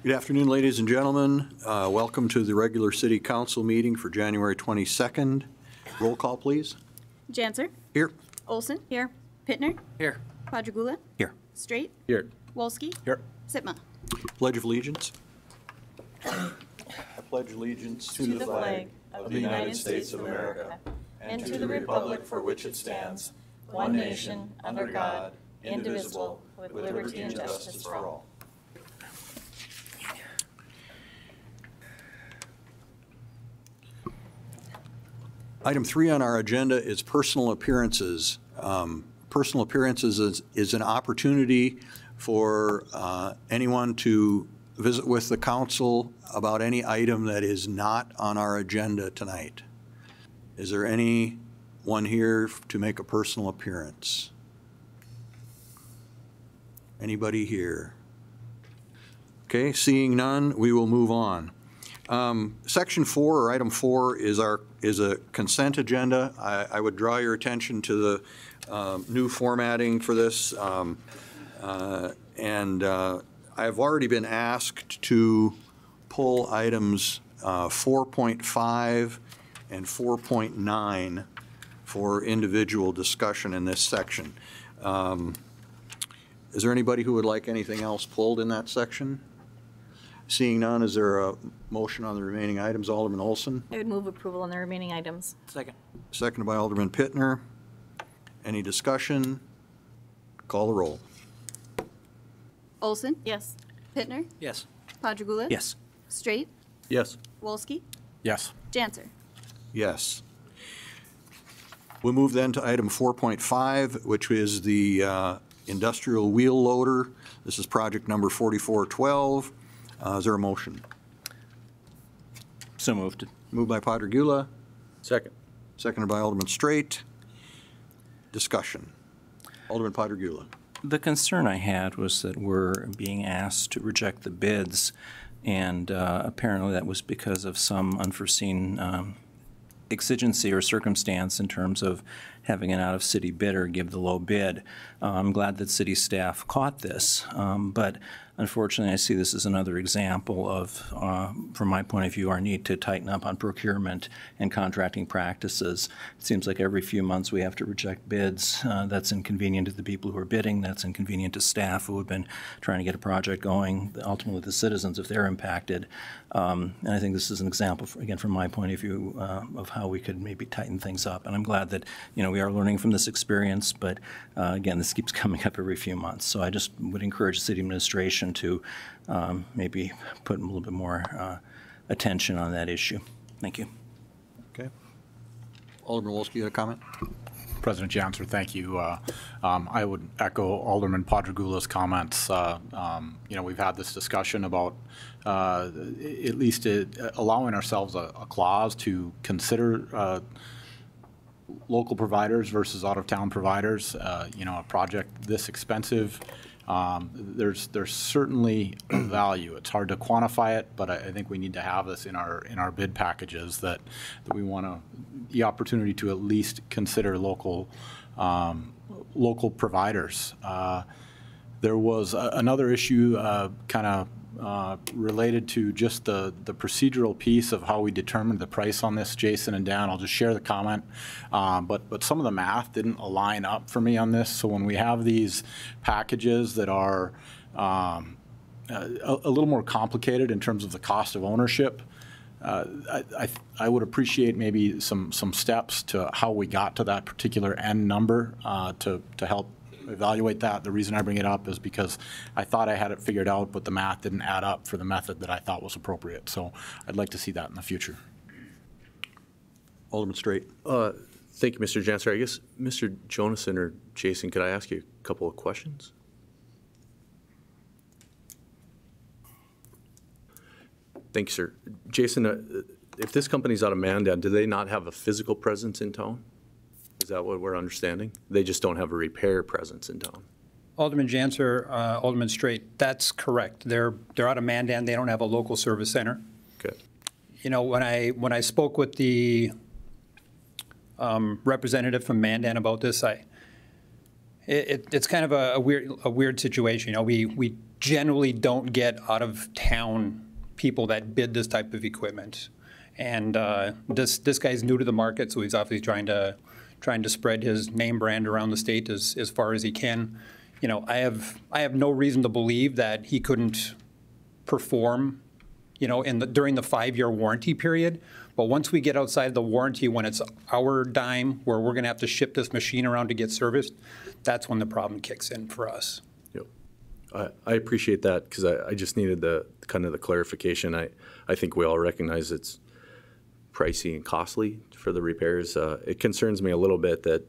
Good afternoon, ladies and gentlemen. Welcome to the regular City Council meeting for January 22nd. Roll call, please. Janser. Here. Olson. Here. Pittner. Here. Padragula. Here. Straight. Here. Wolski. Here. Sitma. Pledge of allegiance. I pledge allegiance To the flag of the United States of America and to the republic for which it stands, one nation, under God, indivisible, with liberty and justice for all. Item 3 on our agenda is personal appearances. Personal appearances is an opportunity for anyone to visit with the council about any item that is not on our agenda tonight. Is there anyone here to make a personal appearance? Anybody here? Okay, seeing none, we will move on. Section 4, or item 4, is a consent agenda. I would draw your attention to the new formatting for this. I have already been asked to pull items 4.5 and 4.9 for individual discussion in this section. Is there anybody who would like anything else pulled in that section? Seeing none, is there a motion on the remaining items? Alderman Olson? I would move approval on the remaining items. Second. Seconded by Alderman Pittner. Any discussion? Call the roll. Olson. Yes. Pittner. Yes. Padragula. Yes. Straight. Yes. Wolski. Yes. Janser. Yes. We'll move then to item 4.5, which is the industrial wheel loader. This is project number 4412. Is there a motion? So moved. Moved by Padragula. Second. Seconded by Alderman Straight. Discussion. Alderman Padragula. The concern I had was that we're being asked to reject the bids, and apparently that was because of some unforeseen exigency or circumstance in terms of having an out-of-city bidder give the low bid. I'm glad that city staff caught this, but unfortunately I see this as another example of, from my point of view, our need to tighten up on procurement and contracting practices. It seems like every few months we have to reject bids. That's inconvenient to the people who are bidding. That's inconvenient to staff who have been trying to get a project going, ultimately the citizens if they're impacted. And I think this is an example, again, from my point of view, of how we could maybe tighten things up. And I'm glad that, we are learning from this experience, but again, this keeps coming up every few months. So I just would encourage the city administration to maybe put a little bit more attention on that issue. Thank you. Okay. Alderman Wolski, you had a comment? President Janser, thank you. I would echo Alderman Padragula's comments. We've had this discussion about at least allowing ourselves a clause to consider local providers versus out-of-town providers. A project this expensive, there's certainly a value. It's hard to quantify it, but I think we need to have this in our bid packages that we want the opportunity to at least consider local providers. There was another issue kind of related to just the procedural piece of how we determined the price on this, Jason and Dan. I'll just share the comment, but some of the math didn't align up for me on this. So when we have these packages that are a little more complicated in terms of the cost of ownership, I would appreciate maybe some steps to how we got to that particular end number to help evaluate that. The reason I bring it up is because I thought I had it figured out, but the math didn't add up for the method that I thought was appropriate. So I'd like to see that in the future. Alderman Straight. Thank you, Mr. Janser. I guess, Mr. Jonason or Jason, could I ask you a couple of questions? Thank you, sir. Jason, if this company's out of Mandan, do they not have a physical presence in town? Is that what we're understanding? They just don't have a repair presence in town. Alderman Janser, Alderman Straight, that's correct. They're out of Mandan. They don't have a local service center. Okay. When I spoke with the representative from Mandan about this, it's kind of a weird situation. We generally don't get out-of-town people that bid this type of equipment. And this guy's new to the market, so he's obviously trying to spread his name brand around the state as far as he can. You know, I have no reason to believe that he couldn't perform, you know, during the 5-year warranty period. But once we get outside the warranty, when it's our dime, where we're going to have to ship this machine around to get serviced, that's when the problem kicks in for us. Yep. I appreciate that, because I just needed the kind of the clarification. I think we all recognize it's pricey and costly for the repairs. It concerns me a little bit that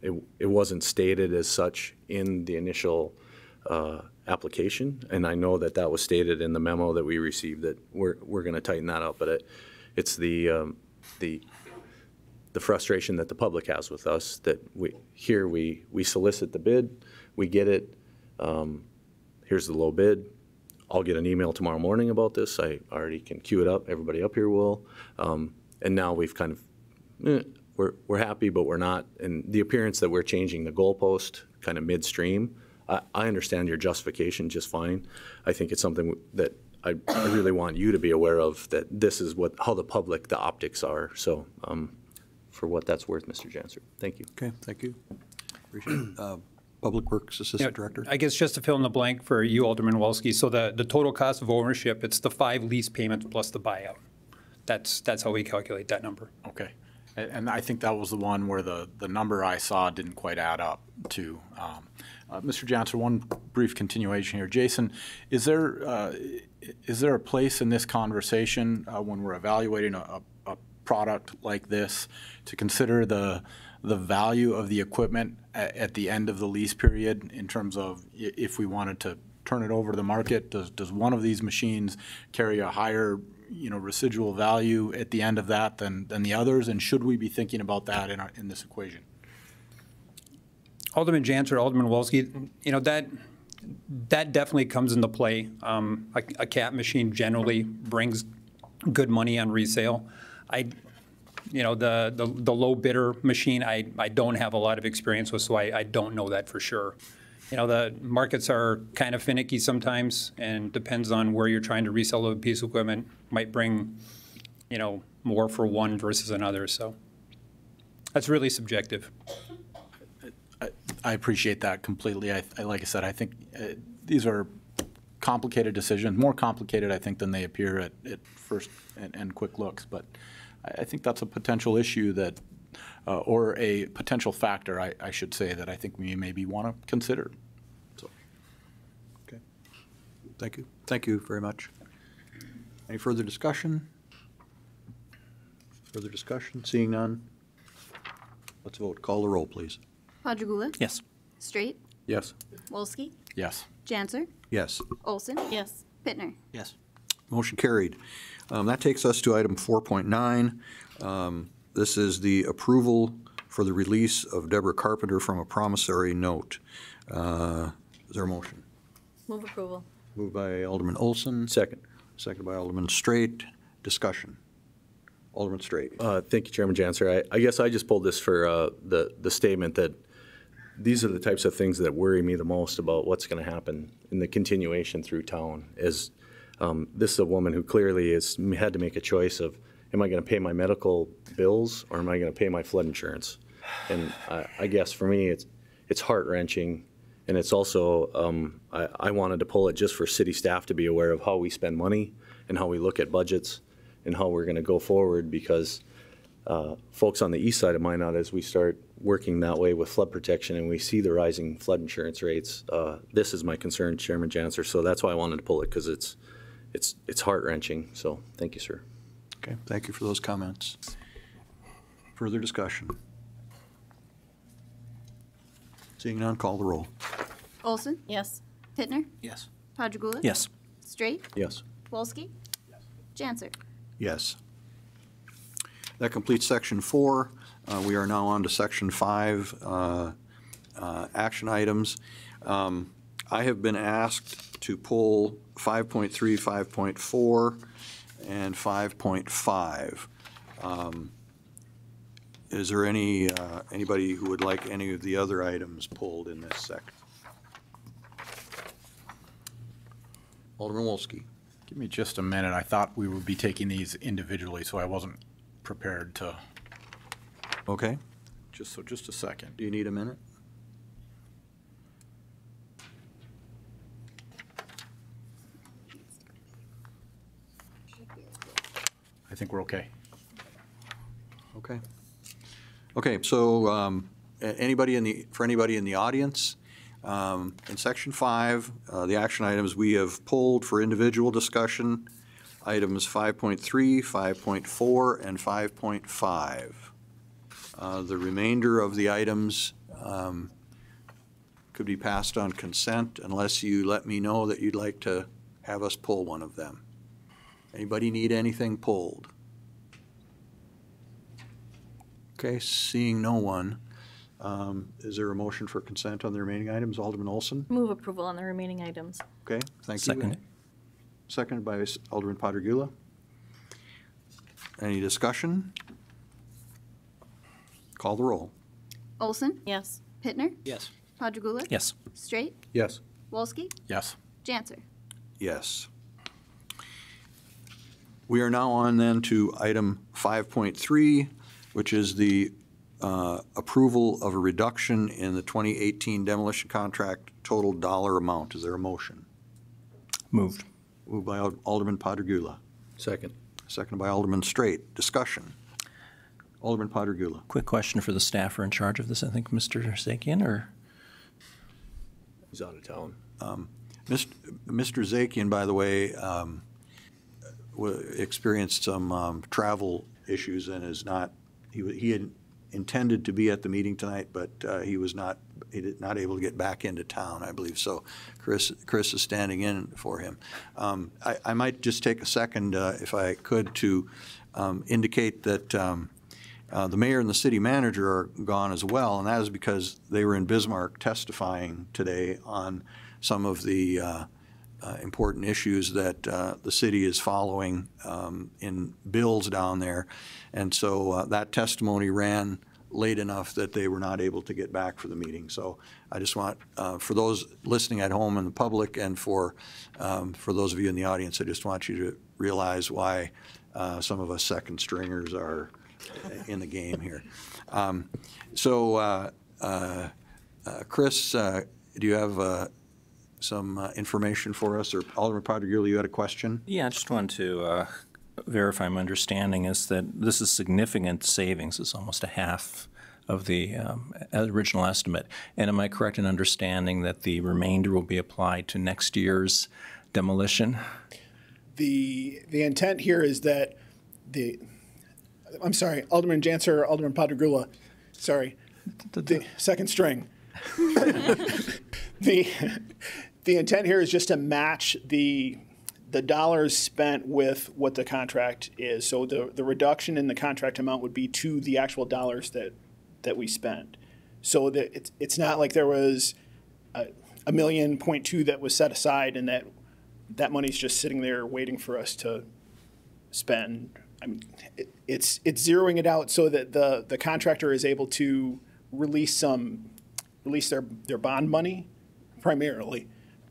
it wasn't stated as such in the initial application, and I know that was stated in the memo that we received, that we're going to tighten that up. But it's the frustration that the public has with us, that we solicit the bid, we get it, here's the low bid. I'll get an email tomorrow morning about this. I already can queue it up. Everybody up here will. And now we've kind of, we're happy, but we're not. And the appearance that we're changing the goalpost kind of midstream, I understand your justification just fine. I think it's something that I really want you to be aware of, that this is how the optics are. So for what that's worth, Mr. Janser, thank you. Okay, thank you. Appreciate it. Public Works Assistant Director. I guess just to fill in the blank for you, Alderman Wolski, so the total cost of ownership, it's the 5 lease payments plus the buyout. That's how we calculate that number. Okay. And I think that was the one where the number I saw didn't quite add up to. Mr. Johnson, one brief continuation here. Jason, is there a place in this conversation when we're evaluating a product like this to consider the value of the equipment at the end of the lease period, in terms of if we wanted to turn it over to the market? Does one of these machines carry a higher, residual value at the end of that than the others? And should we be thinking about that in this equation? Alderman Janser, Alderman Wolski, that definitely comes into play. A CAT machine generally brings good money on resale. The low bidder machine, I don't have a lot of experience with, so I don't know that for sure. The markets are kind of finicky sometimes, and depends on where you're trying to resell a piece of equipment. Might bring, more for one versus another. So that's really subjective. I appreciate that completely. Like I said, I think these are complicated decisions, more complicated, I think, than they appear at first and quick looks. But I think that's a potential issue that, or a potential factor, I should say, that I think we maybe want to consider. So, okay. Thank you. Thank you very much. Any further discussion? Further discussion? Seeing none? Let's vote. Call the roll, please. Padragula? Yes. Straight? Yes. Wolski? yes. Janser? Yes. Olson? Yes. Pittner? Yes. Motion carried. That takes us to item 4.9. This is the approval for the release of Deborah Carpenter from a promissory note. Is there a motion? Move approval. Moved by Alderman Olson. Second. Seconded by Alderman Straight. Discussion. Alderman Straight. Thank you, Chairman Janser. I guess I just pulled this for the statement that these are the types of things that worry me the most about what's going to happen in the continuation through town. Is this is a woman who clearly has had to make a choice of, am I going to pay my medical bills or am I going to pay my flood insurance? And I guess for me, it's heart-wrenching, and it's also, I wanted to pull it just for city staff to be aware of how we spend money and how we look at budgets and how we're going to go forward, because folks on the east side of Minot, as we start working that way with flood protection and we see the rising flood insurance rates, this is my concern, Chairman Janser. So that's why I wanted to pull it, because it's heart-wrenching. So thank you, sir. Okay, thank you for those comments. Further discussion? Seeing none, call the roll. Olson? Yes. Pittner? Yes. Padragula? Yes. Straight? Yes. Wolski? Janser? Yes. That completes Section 4. We are now on to Section 5, action items. I have been asked to pull 5.3, 5.4, and 5.5. Is there anybody who would like any of the other items pulled in this section? Alderman Wolski. Give me just a minute. I thought we would be taking these individually, so I wasn't prepared to, Okay. just a second. Do you need a minute? I think we're okay. Okay. Okay, so for anybody in the audience, in section 5, the action items we have pulled for individual discussion, items 5.3, 5.4, and 5.5. The remainder of the items could be passed on consent unless you let me know that you'd like to have us pull one of them. Anybody need anything pulled? Okay, seeing no one, is there a motion for consent on the remaining items? Alderman Olson? Move approval on the remaining items. Okay, thank you. Second. Seconded by Alderman Patergula. Any discussion? Call the roll. Olson? Yes. Pittner? Yes. Padragula? Yes. Straight? Yes. Wolski? Yes. Janser? Yes. We are now on then to item 5.3, which is the approval of a reduction in the 2018 demolition contract total dollar amount. Is there a motion? Moved. Moved by Alderman Patergula, Second. seconded by Alderman Straight. Discussion. Alderman Patergula. Quick question for the staffer in charge of this, I think Mr. Zakian, or? He's out of town. Mr. Zakian, by the way, experienced some travel issues and he had intended to be at the meeting tonight, but he was not able to get back into town, I believe. So Chris is standing in for him. I might just take a second, if I could, to indicate that the mayor and the city manager are gone as well, and that is because they were in Bismarck testifying today on some of the important issues that the city is following in bills down there. And so that testimony ran late enough that they were not able to get back for the meeting. So I just want, for those listening at home in the public and for those of you in the audience, I just want you to realize why some of us second stringers are in the game here. Chris, do you have some information for us? Or Alderman Patergula, you had a question? Yeah, I just wanted to verify my understanding is that this is significant savings. It's almost a half of the original estimate. And am I correct in understanding that the remainder will be applied to next year's demolition? The intent here is that Alderman Janser, Alderman Patergula, the second string. The intent here is just to match the dollars spent with what the contract is. So the reduction in the contract amount would be to the actual dollars that we spent. So that it's not like there was $1.2 million that was set aside and that money's just sitting there waiting for us to spend. I mean, it's zeroing it out so that the contractor is able to release their bond money primarily,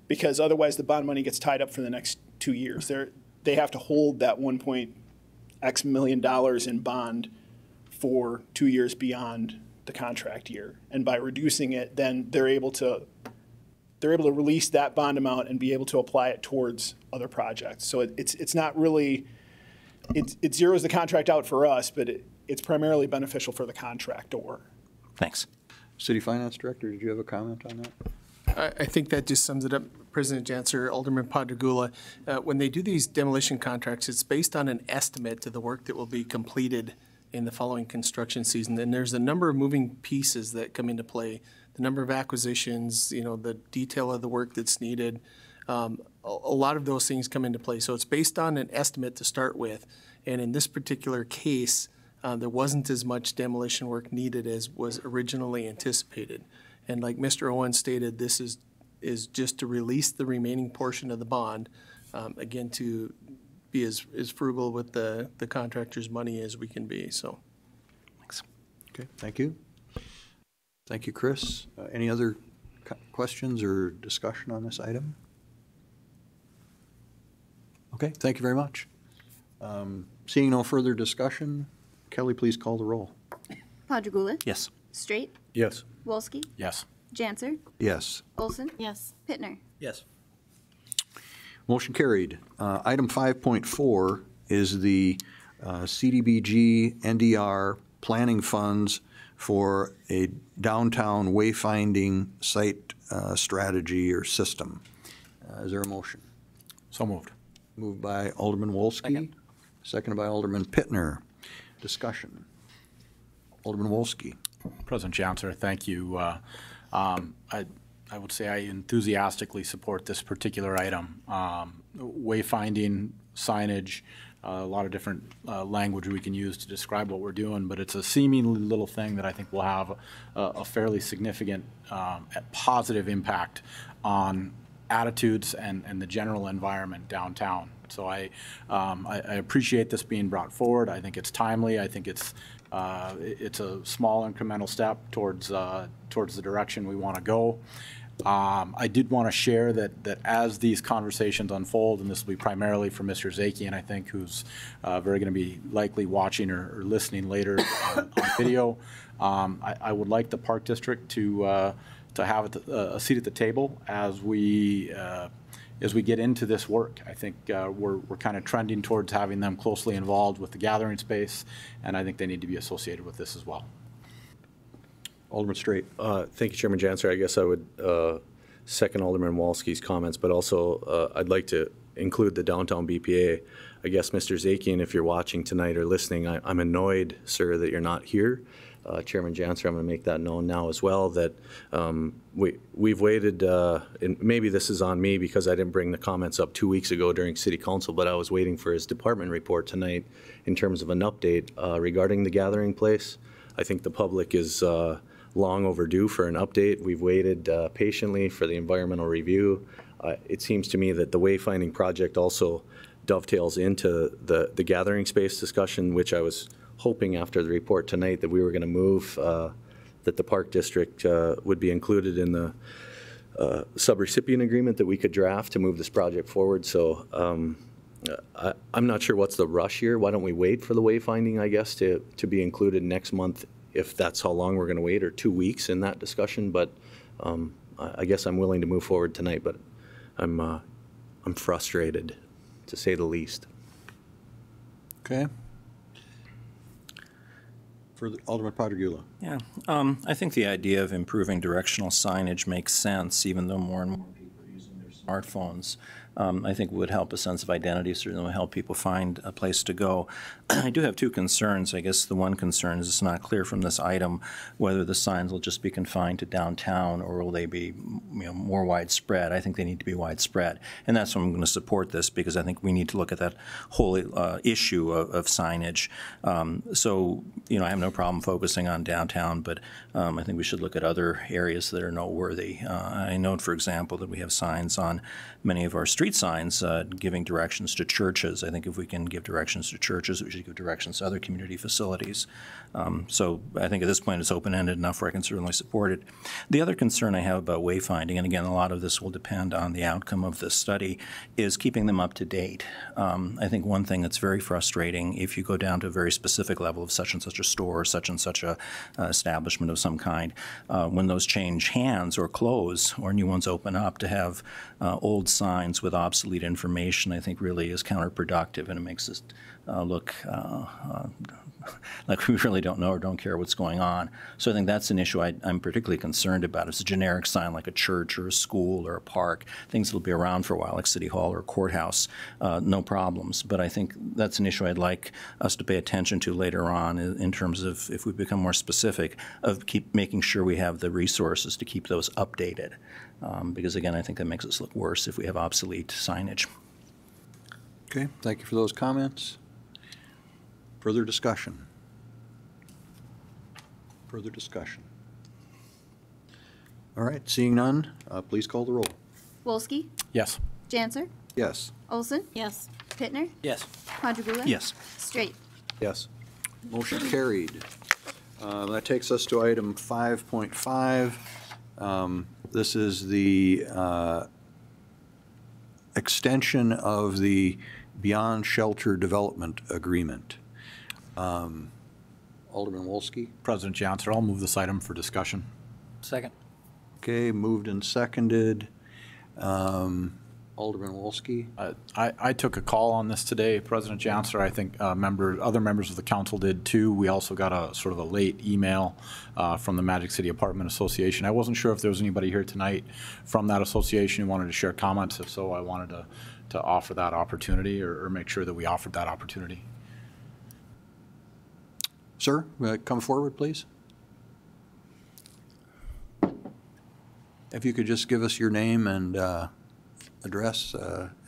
because otherwise the bond money gets tied up for the next 2 years. They have to hold that $1.x million in bond for 2 years beyond the contract year, and by reducing it, then they're able to release that bond amount and be able to apply it towards other projects. So it's not really it zeroes the contract out for us, but it's primarily beneficial for the contractor. Thanks. City Finance Director, did you have a comment on that? I think that just sums it up, President Janser, Alderman Patergula. When they do these demolition contracts, it's based on an estimate to the work that will be completed in the following construction season. And there's a number of moving pieces that come into play. The number of acquisitions, the detail of the work that's needed. A lot of those things come into play. So it's based on an estimate to start with. And in this particular case, there wasn't as much demolition work needed as was originally anticipated. And like Mr. Owen stated, this is just to release the remaining portion of the bond, again, to be as frugal with the contractor's money as we can be. So, Thanks. Okay, thank you. Thank you, Chris. Any other questions or discussion on this item? Okay, thank you very much. Seeing no further discussion, Kelly, please call the roll. Padragula. Yes. Straight. Yes. Wolski. Yes. Janser. Yes. Olson. Yes. Pittner. Yes. Motion carried. Item 5.4 is the CDBG NDR planning funds for a downtown wayfinding site strategy or system. Is there a motion? So moved. Moved by Alderman Wolski, seconded by Alderman Pittner. Discussion. Alderman Wolski. President Janser, thank you. I would say I enthusiastically support this particular item. Wayfinding, signage, a lot of different language we can use to describe what we're doing, but it's a seemingly little thing that I think will have a fairly significant positive impact on attitudes and the general environment downtown. So I appreciate this being brought forward. I think it's timely. I think it's a small incremental step towards the direction we want to go. I did want to share that as these conversations unfold, and this will be primarily for Mr. Zakian, I think, who's very going to be likely watching or listening later on video, I would like the Park District to have a seat at the table as we get into this work. I think we're kind of trending towards having them closely involved with the gathering space, and I think they need to be associated with this as well. Alderman Straight. Thank you, Chairman Janser. I guess I would second Alderman Wolski's comments, but also I'd like to include the downtown BPA. I guess, Mr. Zakian, if you're watching tonight or listening, I'm annoyed, sir, that you're not here. Chairman Janser, I'm going to make that known now as well, that we've waited, and maybe this is on me because I didn't bring the comments up 2 weeks ago during City Council, but I was waiting for his department report tonight in terms of an update regarding the gathering place. I think the public is long overdue for an update. We've waited patiently for the environmental review. It seems to me that the wayfinding project also dovetails into the gathering space discussion, which I was hoping after the report tonight that we were going to move, that the Park District would be included in the subrecipient agreement that we could draft to move this project forward. So I'm not sure what's the rush here. Why don't we wait for the wayfinding, I guess, to be included next month, if that's how long we're going to wait, or 2 weeks in that discussion. But I guess I'm willing to move forward tonight, but I'm frustrated, to say the least. Okay. For Alderman Padragula. Yeah, I think the idea of improving directional signage makes sense, even though more and more people are using their smartphones. I think would help a sense of identity, certainly will help people find a place to go. I do have two concerns. I guess the one concern is it's not clear from this item whether the signs will just be confined to downtown or will they be more widespread. I think they need to be widespread. And that's why I'm going to support this, because I think we need to look at that whole issue of signage. So, I have no problem focusing on downtown, but I think we should look at other areas that are noteworthy. I note, for example, that we have signs on many of our street signs giving directions to churches. I think if we can give directions to churches, we should give directions to other community facilities. So I think at this point it's open-ended enough where I can certainly support it. The other concern I have about wayfinding, and again, a lot of this will depend on the outcome of this study, is keeping them up to date. I think one thing that's very frustrating, if you go down to a very specific level of such and such a store or such and such a establishment of some kind, when those change hands or close or new ones open up, to have old signs with obsolete information, I think really is counterproductive, and it makes us look like we really don't know or don't care what's going on. So I think that's an issue I'm particularly concerned about. It's a generic sign like a church or a school or a park, things that will be around for a while, like City Hall or a courthouse, no problems. But I think that's an issue I'd like us to pay attention to later on in terms of, if we become more specific, of keep making sure we have the resources to keep those updated. Because again, I think that makes us look worse if we have obsolete signage. Okay, thank you for those comments. Further discussion? Further discussion? All right, seeing none, please call the roll. Wolski. Yes. Janser. Yes. Olson. Yes. Pittner. Yes. Padragula. Yes. Straight. Yes. Motion carried. That takes us to item 5.5. This is the extension of the Beyond Shelter Development Agreement. Alderman Wolski. President Johnson, I'll move this item for discussion. Second. Okay, moved and seconded. Alderman Wolski. I took a call on this today, President Johnson. I think other members of the council did too. We also got a sort of a late email from the Magic City Apartment Association. I wasn't sure if there was anybody here tonight from that association who wanted to share comments. If so, I wanted to offer that opportunity or make sure that we offered that opportunity. Sir, come forward, please. If you could just give us your name and address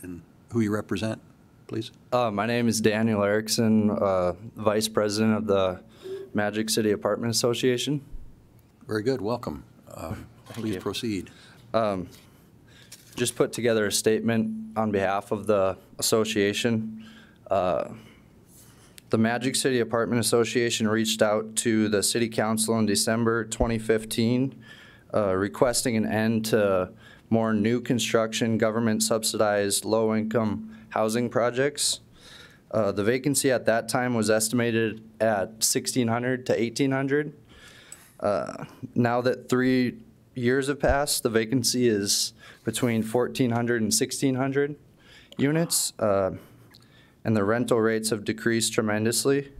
and who you represent, please. My name is Daniel Erickson, Vice President of the Magic City Apartment Association. Very good, welcome. Please proceed. Just put together a statement on behalf of the association. The Magic City Apartment Association reached out to the City Council in December 2015, requesting an end to more new construction, government-subsidized, low-income housing projects. The vacancy at that time was estimated at 1,600 to 1,800. Now that 3 years have passed, the vacancy is between 1,400 and 1,600 units, and the rental rates have decreased tremendously.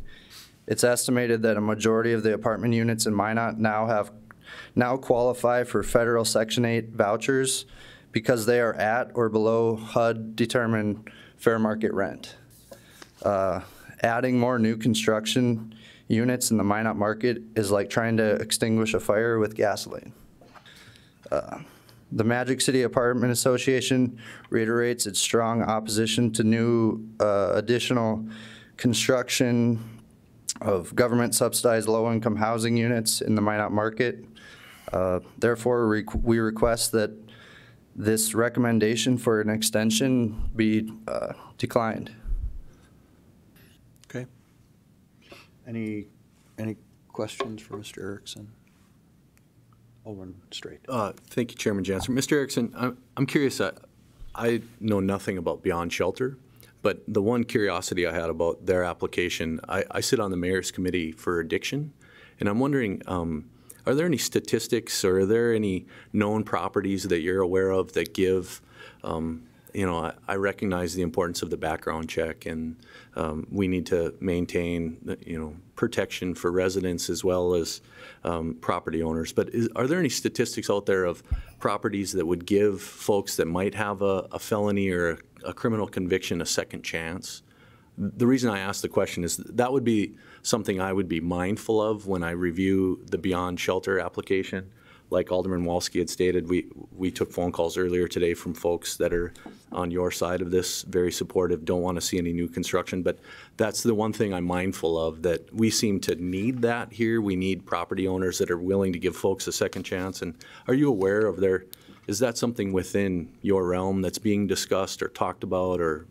It's estimated that a majority of the apartment units in Minot now qualify for federal Section 8 vouchers because they are at or below HUD-determined fair market rent. Adding more new construction units in the Minot market is like trying to extinguish a fire with gasoline. The Magic City Apartment Association reiterates its strong opposition to new additional construction of government-subsidized low-income housing units in the Minot market. Therefore, we request that this recommendation for an extension be declined. Okay. Any questions for Mr. Erickson? Alderman Straight. Thank you, Chairman Jansen. Mr. Erickson, I'm curious. I know nothing about Beyond Shelter, but the one curiosity I had about their application, I sit on the Mayor's Committee for Addiction, and I'm wondering, are there any statistics or are there any known properties that you're aware of that give, I recognize the importance of the background check, and we need to maintain, protection for residents as well as property owners. But are there any statistics out there of properties that would give folks that might have a felony or a criminal conviction a second chance? The reason I ask the question is that would be something I would be mindful of when I review the Beyond Shelter application. Like Alderman Wolski had stated, we took phone calls earlier today from folks that are on your side of this, very supportive, don't want to see any new construction. But that's the one thing I'm mindful of, that we seem to need that here. We need property owners that are willing to give folks a second chance. And are you aware of is that something within your realm that's being discussed or talked about, or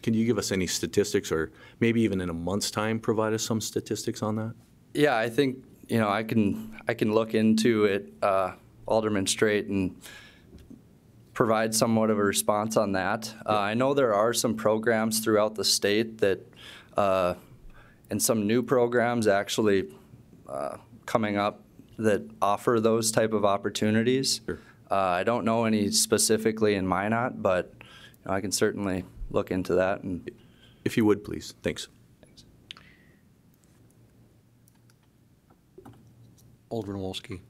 can you give us any statistics, or maybe even in a month's time provide us some statistics on that? Yeah, I think I can look into it, Alderman Straight, and provide somewhat of a response on that. I know there are some programs throughout the state that, and some new programs actually coming up that offer those type of opportunities. Sure. I don't know any specifically in Minot, but I can certainly look into that. And if you would, please. Thanks. Alderman Wolski.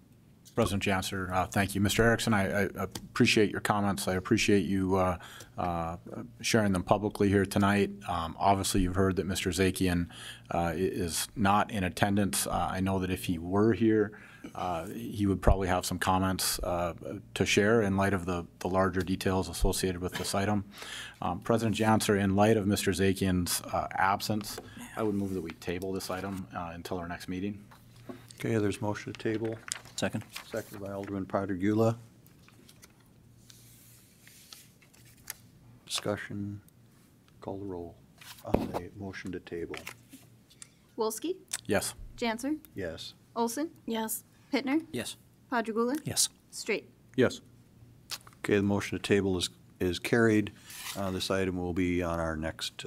President Jansen, thank you. Mr. Erickson, I appreciate your comments. I appreciate you sharing them publicly here tonight. Obviously, you've heard that Mr. Zakian is not in attendance. I know that if he were here, he would probably have some comments to share in light of the larger details associated with this item. President Jansen, in light of Mr. Zakian's absence, I would move that we table this item until our next meeting. Okay, there's motion to table. Second. Seconded by Alderman Patergula. Discussion. Call the roll on the motion to table. Wolski, Yes. Janser, Yes. Olson, Yes. Pittner, Yes. Padragula, Yes. Straight. Yes. Okay, the motion to table is carried. This item will be on our next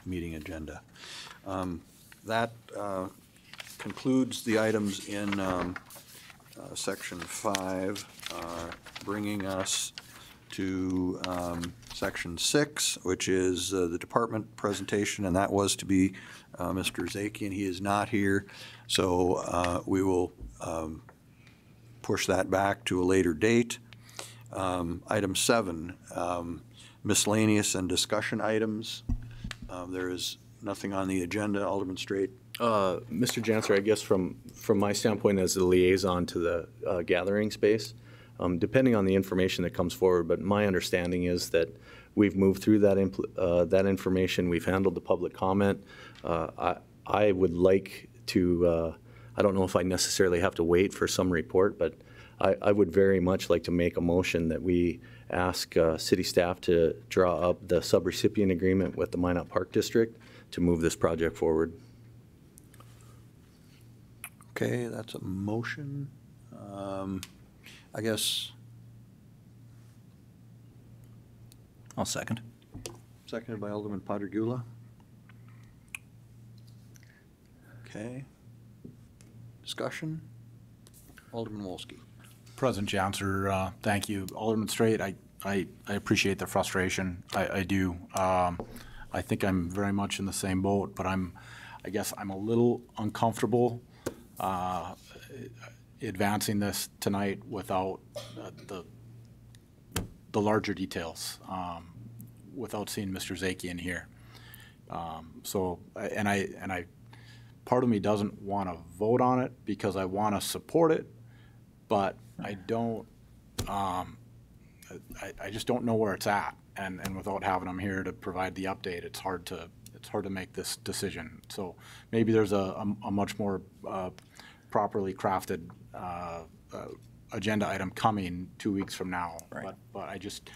meeting agenda. That concludes the items in Section 5, bringing us to Section 6, which is the department presentation, and that was to be Mr. Zakian. He is not here, so we will push that back to a later date. Item 7, miscellaneous and discussion items. There is nothing on the agenda. Alderman Straight. Mr. Janser, I guess from my standpoint as the liaison to the gathering space, depending on the information that comes forward, but my understanding is that we've moved through that information. We've handled the public comment. I would like to, I don't know if I necessarily have to wait for some report, but I would very much like to make a motion that we ask city staff to draw up the subrecipient agreement with the Minot Park District to move this project forward. Okay, that's a motion. I guess. I'll second. Seconded by Alderman Padergula. Okay. Discussion? Alderman Wolski. President Janser, thank you. Alderman Straight, I appreciate the frustration. I do. I think I'm very much in the same boat, but I guess I'm a little uncomfortable advancing this tonight without the larger details, without seeing Mr. Zakian here. So, and I, part of me doesn't want to vote on it because I want to support it, but I don't, I just don't know where it's at. And without having him here to provide the update, it's hard to make this decision. So maybe there's a much more properly crafted agenda item coming 2 weeks from now. Right. But I just,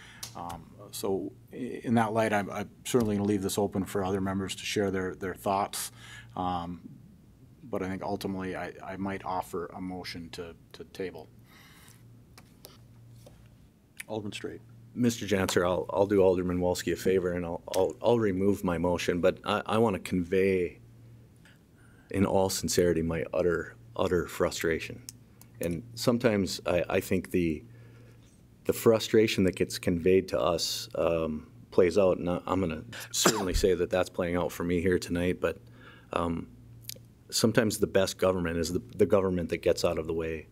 so in that light, I'm certainly going to leave this open for other members to share their thoughts. But I think ultimately I might offer a motion to table. Alderman Straight. Mr. Janser, I'll do Alderman Wolski a favor and I'll remove my motion, but I want to convey in all sincerity my utter frustration. And sometimes I think the frustration that gets conveyed to us plays out, and I'm going to certainly say that that's playing out for me here tonight, but sometimes the best government is the government that gets out of the way.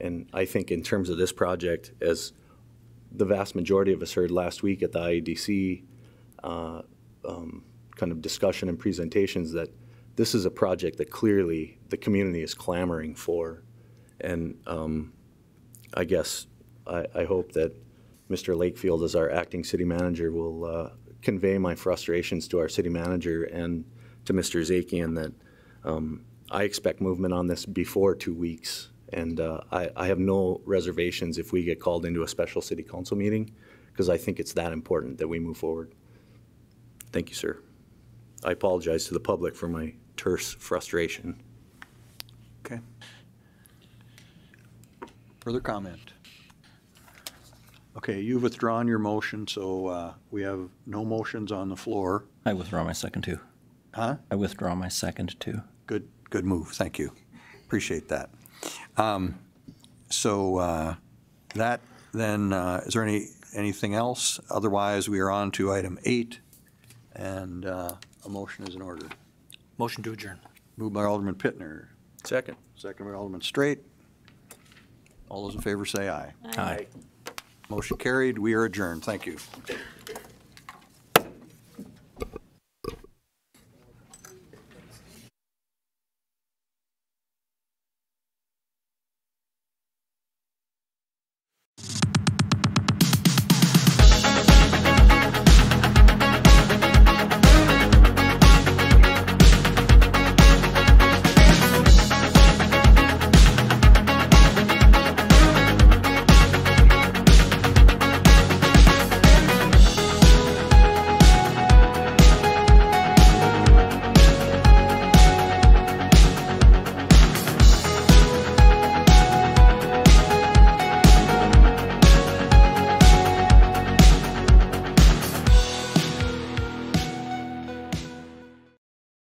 And I think in terms of this project, as the vast majority of us heard last week at the IEDC kind of discussion and presentations, that this is a project that clearly the community is clamoring for. And I guess I hope that Mr. Lakefield, as our acting city manager, will convey my frustrations to our city manager and to Mr. Zakian that I expect movement on this before 2 weeks. And I have no reservations if we get called into a special city council meeting, because I think it's that important that we move forward. Thank you, sir. I apologize to the public for my terse frustration. Okay. Further comment? Okay, you've withdrawn your motion, so we have no motions on the floor. I withdraw my second too. Huh? I withdraw my second too. Good move. Thank you. Appreciate that. So that then, is there anything else? Otherwise, we are on to item 8, and a motion is in order. Motion to adjourn. Moved by Alderman Pittner. Second. Second by Alderman Straight. All those in favor say aye. Aye. Motion carried. We are adjourned. Thank you.